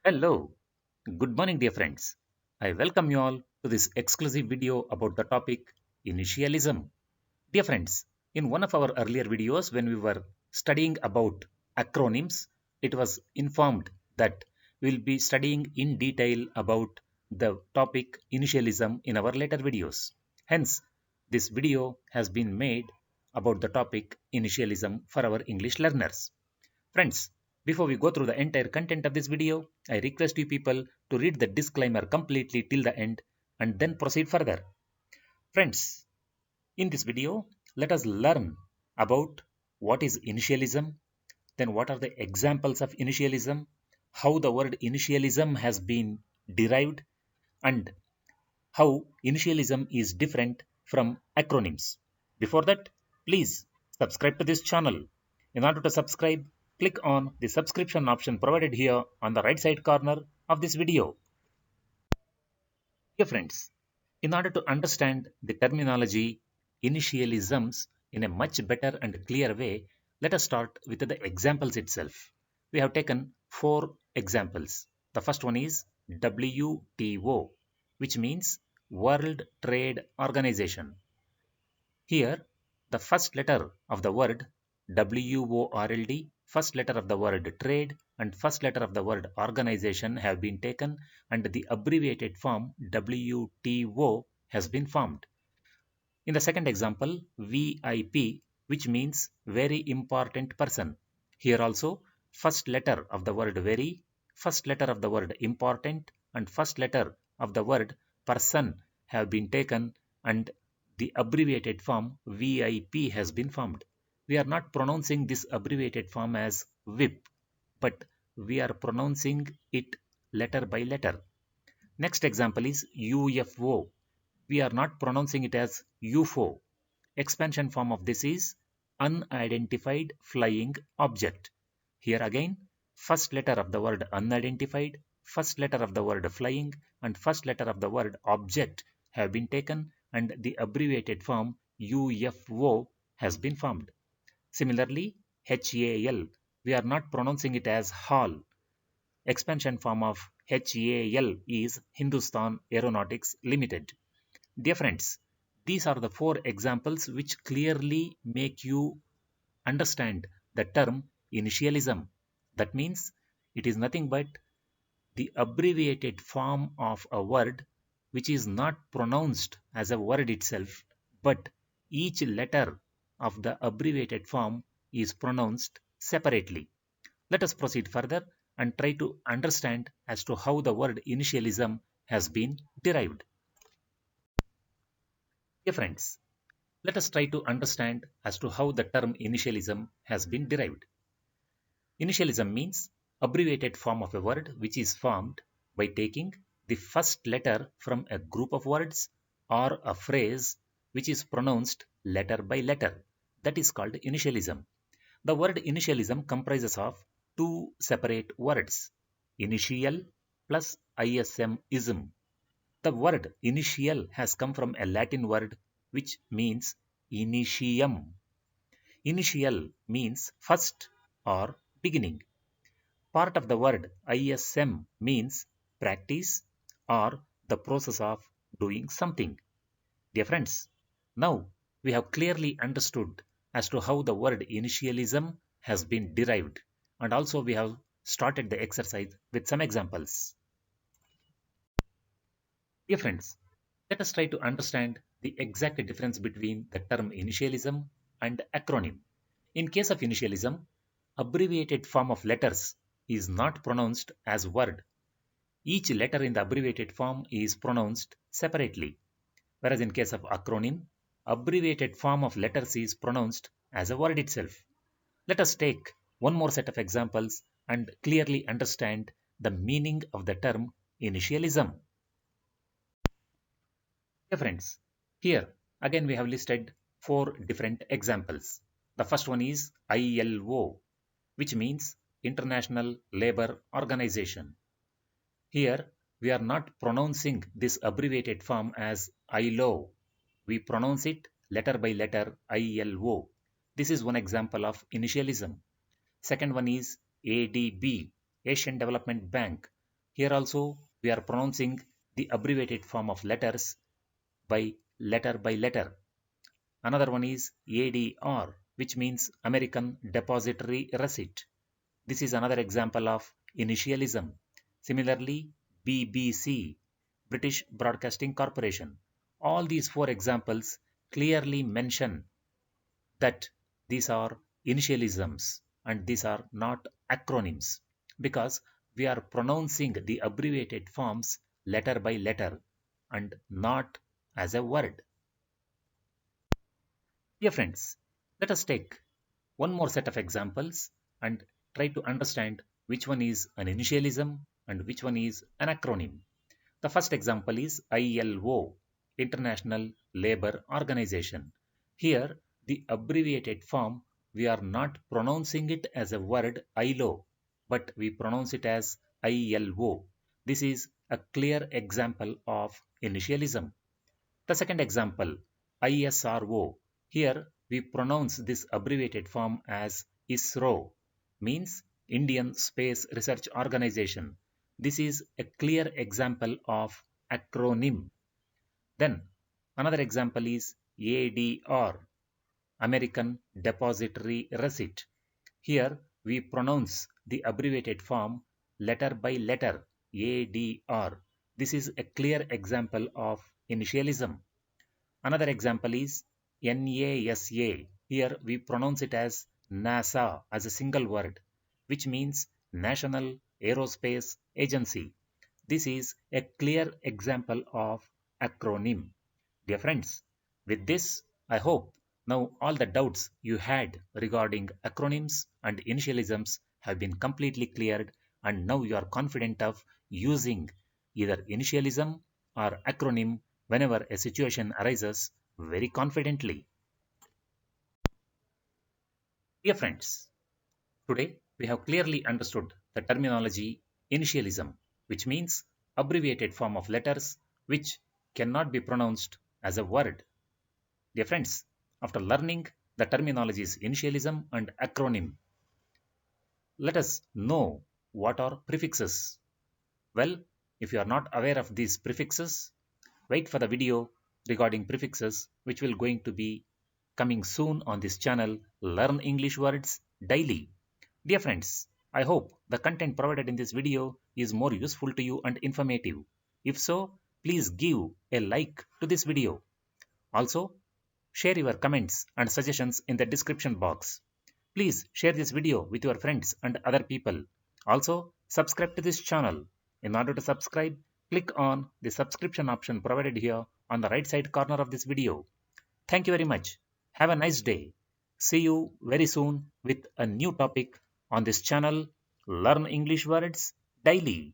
Hello, good morning, dear friends. I welcome you all to this exclusive video about the topic Initialism. Dear friends, in one of our earlier videos, when we were studying about acronyms, it was informed that we'll be studying in detail about the topic Initialism in our later videos. Hence, this video has been made about the topic Initialism for our English learners. Friends, before we go through the entire content of this video, I request you people to read the disclaimer completely till the end and then proceed further. Friends, in this video, let us learn about what is initialism, then what are the examples of initialism, how the word initialism has been derived, and how initialism is different from acronyms. Before that, please subscribe to this channel. In order to subscribe, click on the subscription option provided here on the right side corner of this video. Dear friends, in order to understand the terminology initialisms in a much better and clear way, let us start with the examples itself. We have taken 4 examples. The first one is WTO, which means World Trade Organization. Here, the first letter of the word WORLD, first letter of the word trade, and first letter of the word organization have been taken, and the abbreviated form WTO has been formed. In the second example, VIP, which means very important person. Here also, first letter of the word very, first letter of the word important, and first letter of the word person have been taken, and the abbreviated form VIP has been formed. We are not pronouncing this abbreviated form as VIP, but we are pronouncing it letter by letter. Next example is UFO. We are not pronouncing it as UFO. Expansion form of this is unidentified flying object. Here again, first letter of the word unidentified, first letter of the word flying, and first letter of the word object have been taken, and the abbreviated form UFO has been formed. Similarly, HAL, we are not pronouncing it as HAL. Expansion form of HAL is Hindustan Aeronautics Limited. Dear friends, these are the 4 examples which clearly make you understand the term initialism. That means it is nothing but the abbreviated form of a word which is not pronounced as a word itself, but each letter of the abbreviated form is pronounced separately. Let us proceed further and try to understand as to how the word initialism has been derived. Dear friends, let us try to understand as to how the term initialism has been derived. Initialism means abbreviated form of a word which is formed by taking the first letter from a group of words or a phrase which is pronounced letter by letter. That is called initialism. The word initialism comprises of 2 separate words, initial plus ism. The word initial has come from a Latin word which means initium. Initial means first or beginning. Part of the word ISM means practice or the process of doing something. Dear friends, now we have clearly understood as to how the word initialism has been derived, and also we have started the exercise with some examples. Dear friends, let us try to understand the exact difference between the term initialism and acronym. In case of initialism, abbreviated form of letters is not pronounced as word. Each letter in the abbreviated form is pronounced separately. Whereas in case of acronym, abbreviated form of letters is pronounced as a word itself. Let us take one more set of examples and clearly understand the meaning of the term initialism. Dear friends, here again we have listed 4 different examples. The first one is ILO, which means International Labour Organization. Here we are not pronouncing this abbreviated form as ILO. We pronounce it letter by letter ILO. This is one example of initialism. Second one is ADB, Asian Development Bank. Here also we are pronouncing the abbreviated form of letters by letter. Another one is ADR, which means American Depository Receipt. This is another example of initialism. Similarly, BBC, British Broadcasting Corporation. All these four examples clearly mention that these are initialisms and these are not acronyms, because we are pronouncing the abbreviated forms letter by letter and not as a word. Dear friends, let us take one more set of examples and try to understand which one is an initialism and which one is an acronym. The first example is ILO, International Labour Organization. Here, the abbreviated form, we are not pronouncing it as a word ILO, but we pronounce it as ILO. This is a clear example of initialism. The second example, ISRO. Here we pronounce this abbreviated form as ISRO, means Indian Space Research Organization. This is a clear example of acronym. Then another example is ADR, American Depository Receipt. Here we pronounce the abbreviated form letter by letter, ADR. This is a clear example of initialism. Another example is NASA. Here we pronounce it as NASA as a single word, which means National Aerospace Agency. This is a clear example of acronym. Dear friends, with this, I hope now all the doubts you had regarding acronyms and initialisms have been completely cleared, and now you are confident of using either initialism or acronym whenever a situation arises very confidently. Dear friends, today we have clearly understood the terminology initialism, which means abbreviated form of letters which cannot be pronounced as a word. Dear friends, after learning the terminologies initialism and acronym, let us know what are prefixes. Well, if you are not aware of these prefixes, wait for the video regarding prefixes, which will going to be coming soon on this channel, Learn English Words Daily. Dear friends, I hope the content provided in this video is more useful to you and informative. If so, please give a like to this video. Also, share your comments and suggestions in the description box. Please share this video with your friends and other people. Also, subscribe to this channel. In order to subscribe, click on the subscription option provided here on the right side corner of this video. Thank you very much. Have a nice day. See you very soon with a new topic on this channel, Learn English Words Daily.